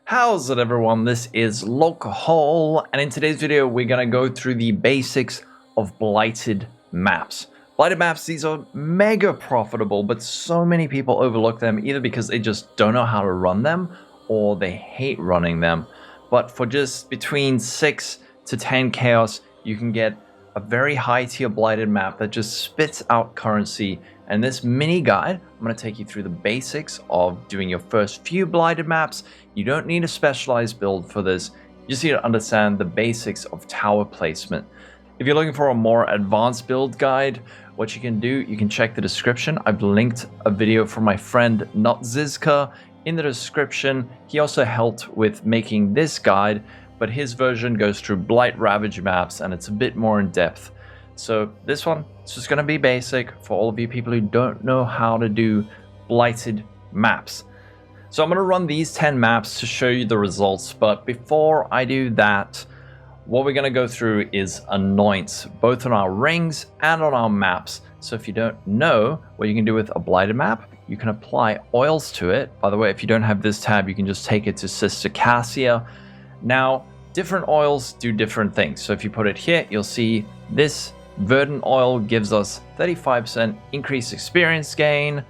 How's it everyone, this is Local, and in today's video we're going to go through the basics of Blighted Maps. Blighted Maps, these are mega profitable, but so many people overlook them either because they just don't know how to run them or they hate running them. But for just between 6 to 10 chaos, you can get a very high tier Blighted Map that just spits out currency. And this mini guide, I'm going to take you through the basics of doing your first few Blighted Maps. You don't need a specialized build for this. You just need to understand the basics of tower placement. If you're looking for a more advanced build guide, what you can do, you can check the description. I've linked a video from my friend notZizka in the description. He also helped with making this guide, but his version goes through Blight Ravaged maps and it's a bit more in depth. So this one, it's just going to be basic for all of you people who don't know how to do Blighted Maps. So I'm going to run these 10 maps to show you the results, but before I do that, what we're going to go through is Anoints, both on our rings and on our maps. So if you don't know what you can do with a Blighted Map, you can apply oils to it. By the way, if you don't have this tab, you can just take it to Sister Cassia. Now, different oils do different things. So if you put it here, you'll see this verdant oil gives us 35% increased experience gain.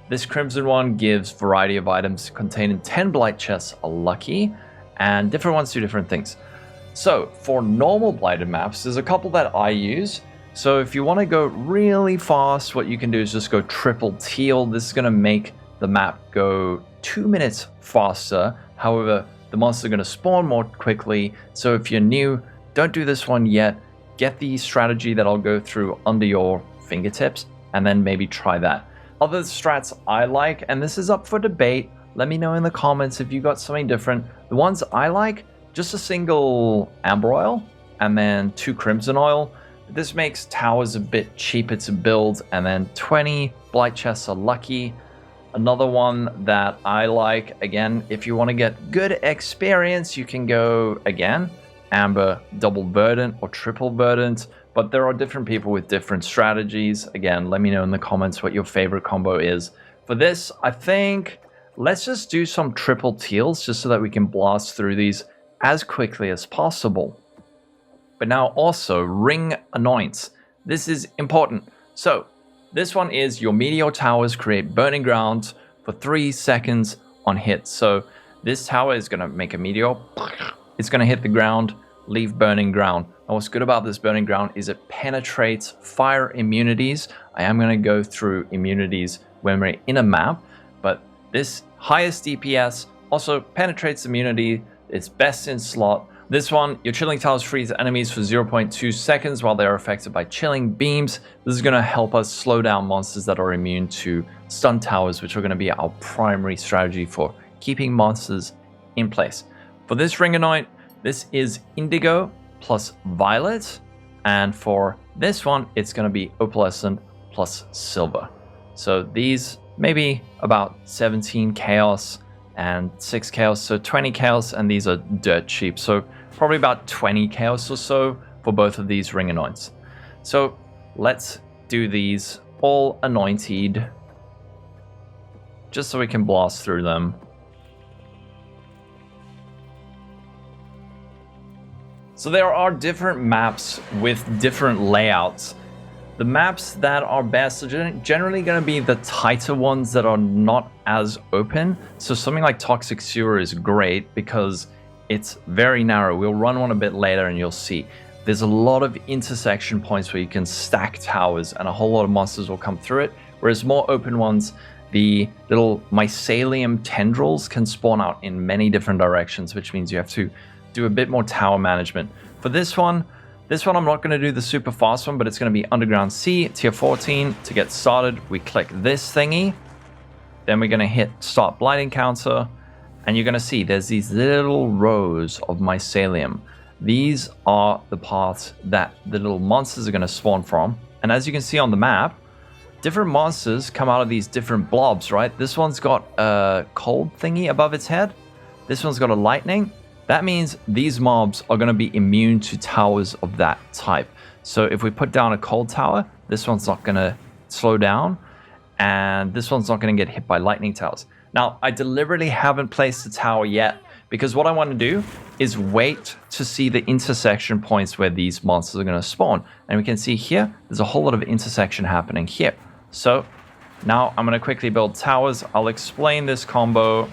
This crimson one gives variety of items containing 10 blight chests are lucky, and different ones do different things. So for normal Blighted Maps, there's a couple that I use. So if you want to go really fast, what you can do is just go triple teal. This is going to make the map go 2 minutes faster. However, the monsters are going to spawn more quickly. So if you're new, don't do this one yet. Get the strategy that I'll go through under your fingertips and then maybe try that. Other strats I like, and this is up for debate, let me know in the comments if you got something different. The ones I like, just a single amber oil and then 2 crimson oil. This makes towers a bit cheaper to build, and then 20 blight chests are lucky. Another one that I like, again, if you want to get good experience, you can go, again, amber double verdant or triple verdant, but there are different people with different strategies. Again, let me know in the comments what your favorite combo is. For this, I think let's just do some triple teals just so that we can blast through these as quickly as possible. But now also ring Anoints. This is important. So this one is your meteor towers create burning ground for 3 seconds on hit. So this tower is going to make a meteor. It's going to hit the ground, leave burning ground. And what's good about this burning ground is it penetrates fire immunities. I am going to go through immunities when we're in a map, but this highest DPS also penetrates immunity. It's best in slot. This one, your chilling towers freeze enemies for 0.2 seconds while they are affected by chilling beams. This is going to help us slow down monsters that are immune to stun towers, which are going to be our primary strategy for keeping monsters in place. For this ring anoint, this is indigo plus violet, and for this one, it's going to be opalescent plus silver. So these maybe about 17 chaos and 6 chaos, so 20 chaos, and these are dirt cheap, so probably about 20 chaos or so for both of these ring anoints. So let's do these all anointed just so we can blast through them. So there are different maps with different layouts. The maps that are best are generally going to be the tighter ones that are not as open. So something like Toxic Sewer is great because it's very narrow. We'll run one a bit later and you'll see. There's a lot of intersection points where you can stack towers and a whole lot of monsters will come through it. Whereas more open ones, the little Mycelium tendrils can spawn out in many different directions, which means you have to do a bit more tower management. For this one I'm not going to do the super fast one, but it's going to be Underground Sea, tier 14. To get started, we click this thingy. Then we're going to hit Start Blight Encounter. And you're going to see there's these little rows of Mycelium. These are the paths that the little monsters are going to spawn from. And as you can see on the map, different monsters come out of these different blobs, right? This one's got a cold thingy above its head. This one's got a lightning. That means these mobs are going to be immune to towers of that type. So if we put down a cold tower, this one's not going to slow down, and this one's not going to get hit by lightning towers. Now, I deliberately haven't placed the tower yet because what I want to do is wait to see the intersection points where these monsters are going to spawn. And we can see here, there's a whole lot of intersection happening here. So now I'm going to quickly build towers. I'll explain this combo.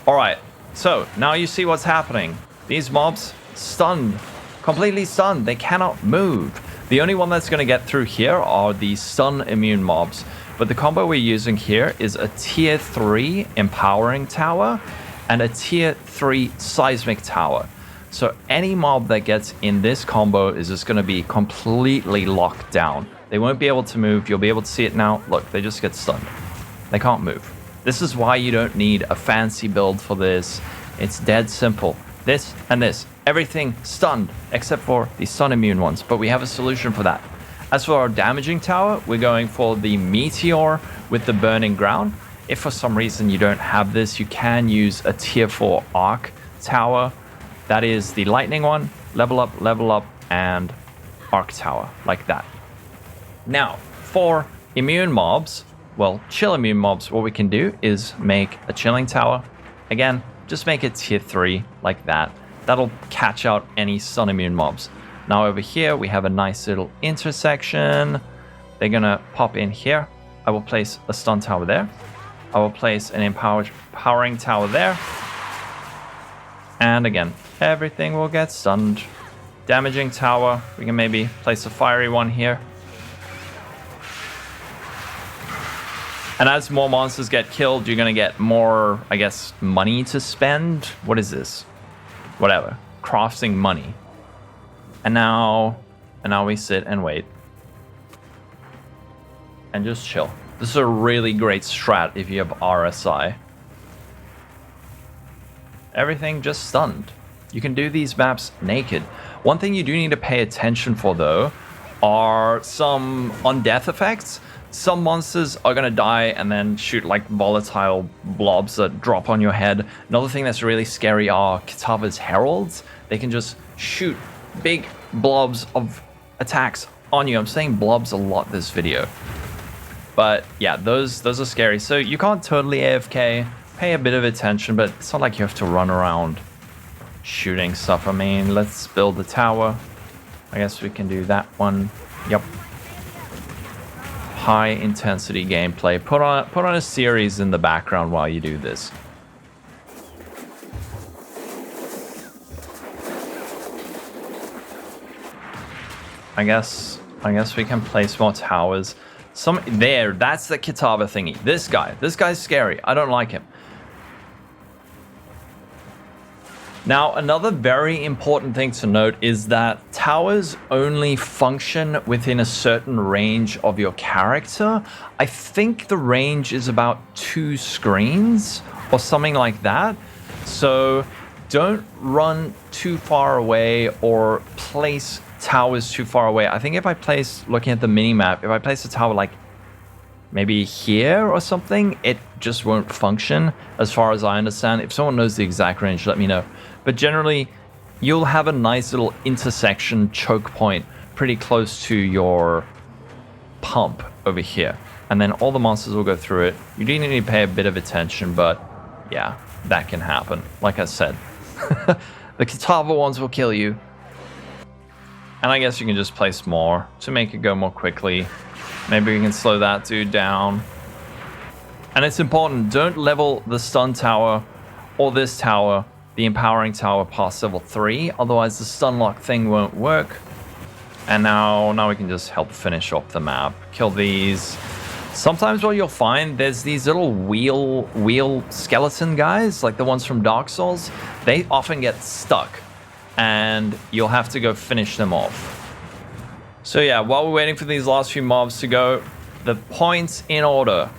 All right, so now you see what's happening. These mobs stunned, completely stunned. They cannot move. The only one that's going to get through here are the stun immune mobs. But the combo we're using here is a tier 3 empowering tower and a tier 3 seismic tower. So any mob that gets in this combo is just going to be completely locked down. They won't be able to move. You'll be able to see it now. Look, they just get stunned. They can't move. This is why you don't need a fancy build for this. It's dead simple. This and this. Everything stunned except for the stun immune ones. But we have a solution for that. As for our damaging tower, we're going for the meteor with the burning ground. If for some reason you don't have this, you can use a tier 4 arc tower. That is the lightning one. Level up, and arc tower like that. Now, for immune mobs, well, chill immune mobs, what we can do is make a chilling tower. Again, just make it tier 3 like that. That'll catch out any stun immune mobs. Now over here, we have a nice little intersection. They're gonna pop in here. I will place a stun tower there. I will place an empowering tower there. And again, everything will get stunned. Damaging tower, we can maybe place a fiery one here. And as more monsters get killed, you're gonna get more, I guess, money to spend. What is this? Whatever, crafting money. And now we sit and wait. And just chill. This is a really great strat if you have RSI. Everything just stunned. You can do these maps naked. One thing you do need to pay attention for though are some undeath effects. Some monsters are gonna die and then shoot like volatile blobs that drop on your head. Another thing that's really scary are Kitava's heralds. They can just shoot big blobs of attacks on you. I'm saying blobs a lot this video. But yeah, those are scary. So you can't totally AFK. Pay a bit of attention, but it's not like you have to run around shooting stuff. I mean, let's build a tower. I guess we can do that one. Yep. High intensity gameplay. Put on a series in the background while you do this. I guess we can place more towers. That's the Kitava thingy. This guy's scary. I don't like him. Now, another very important thing to note is that towers only function within a certain range of your character. I think the range is about 2 screens or something like that. So don't run too far away or place towers too far away. I think if I place, looking at the mini map, if I place a tower like maybe here or something, it just won't function as far as I understand. If someone knows the exact range, let me know. But generally, you'll have a nice little intersection choke point pretty close to your pump over here. And then all the monsters will go through it. You do need to pay a bit of attention, but yeah, that can happen. Like I said, the Kitava ones will kill you. And I guess you can just place more to make it go more quickly. Maybe we can slow that dude down. And it's important, don't level the stun tower or this tower, the empowering tower, past level 3. Otherwise the Stunlock thing won't work. And now we can just help finish off the map. Kill these. Sometimes what you'll find, there's these little wheel skeleton guys, like the ones from Dark Souls. They often get stuck. And you'll have to go finish them off. So yeah, while we're waiting for these last few mobs to go, the points in order.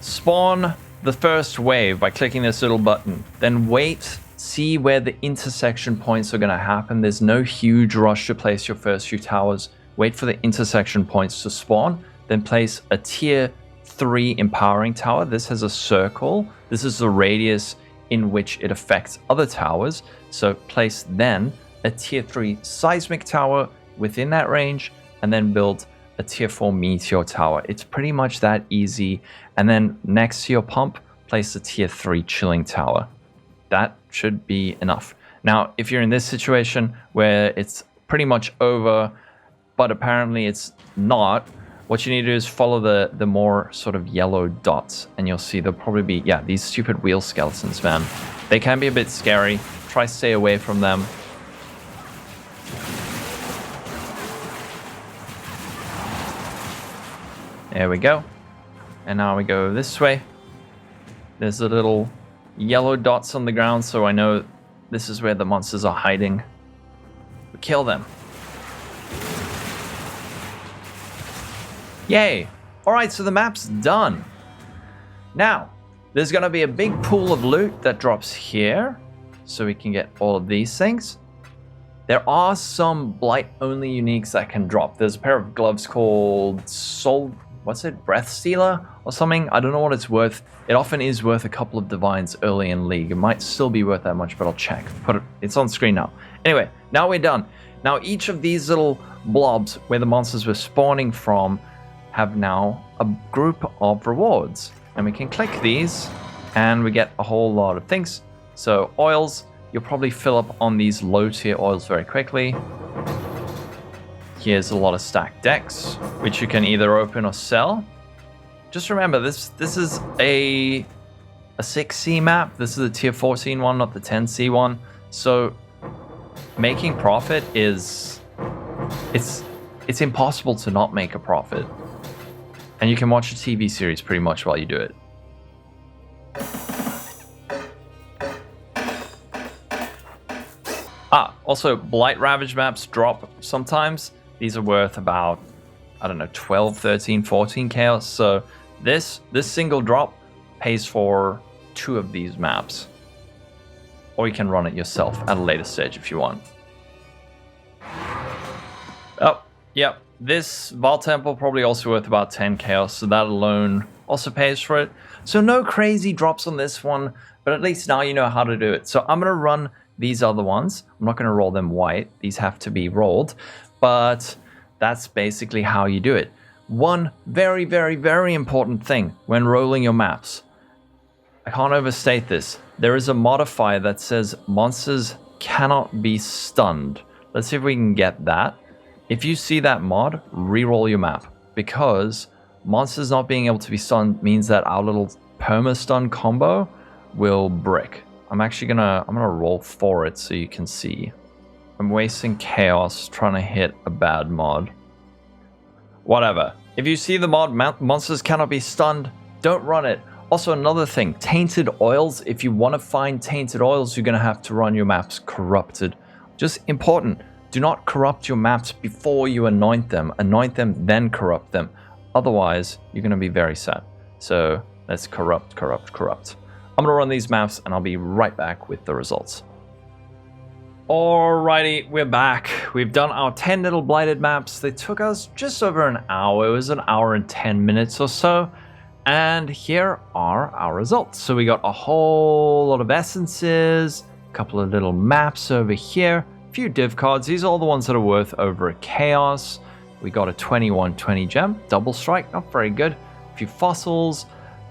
Spawn the first wave by clicking this little button. Then wait, see where the intersection points are going to happen. There's no huge rush to place your first few towers. Wait for the intersection points to spawn. Then place a tier 3 empowering tower. This has a circle. This is the radius in which it affects other towers. So place then a tier 3 seismic tower within that range, and then build a tier 4 meteor tower. It's pretty much that easy. And then next to your pump, place a tier 3 chilling tower. That should be enough. Now, if you're in this situation where it's pretty much over, but apparently it's not, what you need to do is follow the more sort of yellow dots, and you'll see there'll probably be, yeah, these stupid wheel skeletons, man. They can be a bit scary. Try to stay away from them. There we go. And now we go this way. There's a little yellow dots on the ground, so I know this is where the monsters are hiding. We kill them. Yay! Alright, so the map's done. Now, there's going to be a big pool of loot that drops here, so we can get all of these things. There are some Blight-only uniques that can drop. There's a pair of gloves called Breath Stealer or something. I don't know what it's worth. It often is worth a couple of divines early in League. It might still be worth that much, but I'll check. It's on screen now. Anyway, now we're done. Now each of these little blobs where the monsters were spawning from have now a group of rewards. And we can click these and we get a whole lot of things. So oils, you'll probably fill up on these low tier oils very quickly. Here's a lot of stacked decks, which you can either open or sell. Just remember, this is a 6C map. This is a tier 14 one, not the 10C one. So making profit is... It's impossible to not make a profit. And you can watch a TV series pretty much while you do it. Also, Blight Ravaged maps drop sometimes. These are worth about, I don't know, 12, 13, 14 chaos. So this single drop pays for 2 of these maps. Or you can run it yourself at a later stage if you want. Oh, yep. This Vault Temple probably also worth about 10 chaos, so that alone also pays for it. So no crazy drops on this one, but at least now you know how to do it. So I'm going to run these other ones. I'm not going to roll them white. These have to be rolled, but that's basically how you do it. One very, very, very important thing when rolling your maps. I can't overstate this. There is a modifier that says monsters cannot be stunned. Let's see if we can get that. If you see that mod, re-roll your map, because monsters not being able to be stunned means that our little perma-stun combo will brick. I'm gonna roll for it so you can see. I'm wasting chaos trying to hit a bad mod. Whatever. If you see the mod, monsters cannot be stunned, don't run it. Also, another thing, tainted oils. If you want to find tainted oils, you're gonna have to run your maps corrupted. Just important. Do not corrupt your maps before you anoint them. Anoint them, then corrupt them. Otherwise, you're going to be very sad. So let's corrupt. I'm going to run these maps and I'll be right back with the results. Alrighty, we're back. We've done our 10 little blighted maps. They took us just over an hour. It was an hour and 10 minutes or so. And here are our results. So we got a whole lot of essences, a couple of little maps over here. Few div cards. These are all the ones that are worth over a chaos. We got a 2120 gem, double strike, not very good. A few fossils,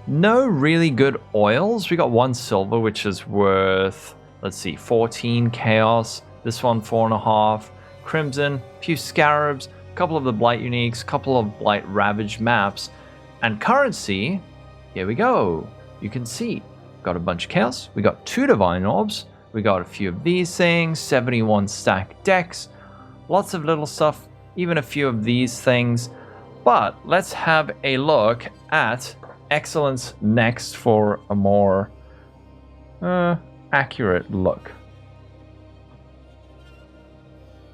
no really good oils. We got 1 silver, which is worth, let's see, 14 chaos. This one 4.5. Crimson, a few scarabs, a couple of the blight uniques, a couple of blight ravaged maps, and currency. Here we go. You can see, got a bunch of chaos. We got 2 divine orbs. We got a few of these things, 71 stack decks, lots of little stuff, even a few of these things. But let's have a look at Exilence next for a more accurate look.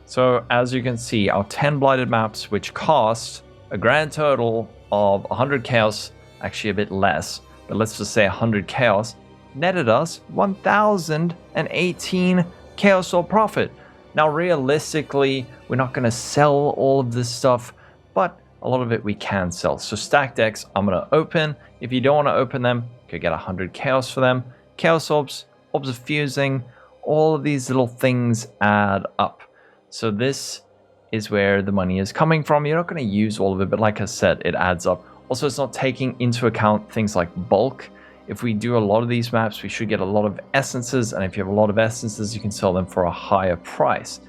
So as you can see, our 10 blighted maps, which cost a grand total of 100 chaos, actually a bit less, but let's just say 100 chaos, netted us 1,018 chaos or profit. Now realistically, we're not going to sell all of this stuff, but a lot of it we can sell. So stack decks, I'm going to open. If you don't want to open them, you could get 100 chaos for them. Chaos orbs, orbs of fusing, all of these little things add up. So this is where the money is coming from. You're not going to use all of it, but like I said, it adds up. Also, it's not taking into account things like bulk. if we do a lot of these maps, we should get a lot of essences, and if you have a lot of essences, you can sell them for a higher price.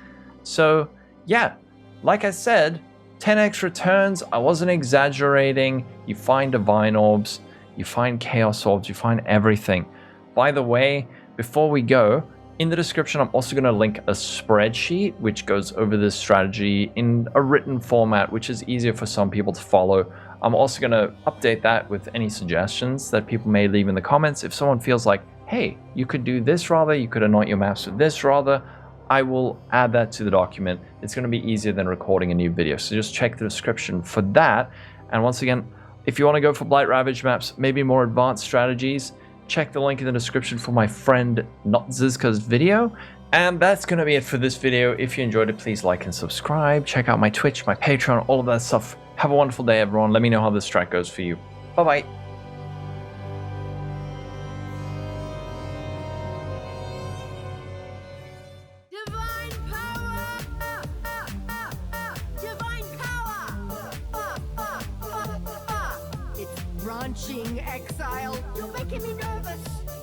So yeah, like I said, 10x returns. I wasn't exaggerating. You find divine orbs, you find chaos orbs, you find everything. By the way, before we go, in the description, I'm also going to link a spreadsheet which goes over this strategy in a written format, which is easier for some people to follow. I'm also going to update that with any suggestions that people may leave in the comments. If someone feels like, hey, you could do this rather, you could anoint your maps with this rather, I will add that to the document. It's going to be easier than recording a new video. So just check the description for that. And once again, if you want to go for Blight Ravaged maps, maybe more advanced strategies, check the link in the description for my friend notZizka's video. And that's going to be it for this video. If you enjoyed it, please like and subscribe. Check out my Twitch, my Patreon, all of that stuff. Have a wonderful day, everyone. Let me know how this track goes for you. Bye-bye. Ranching exile. You're making me nervous.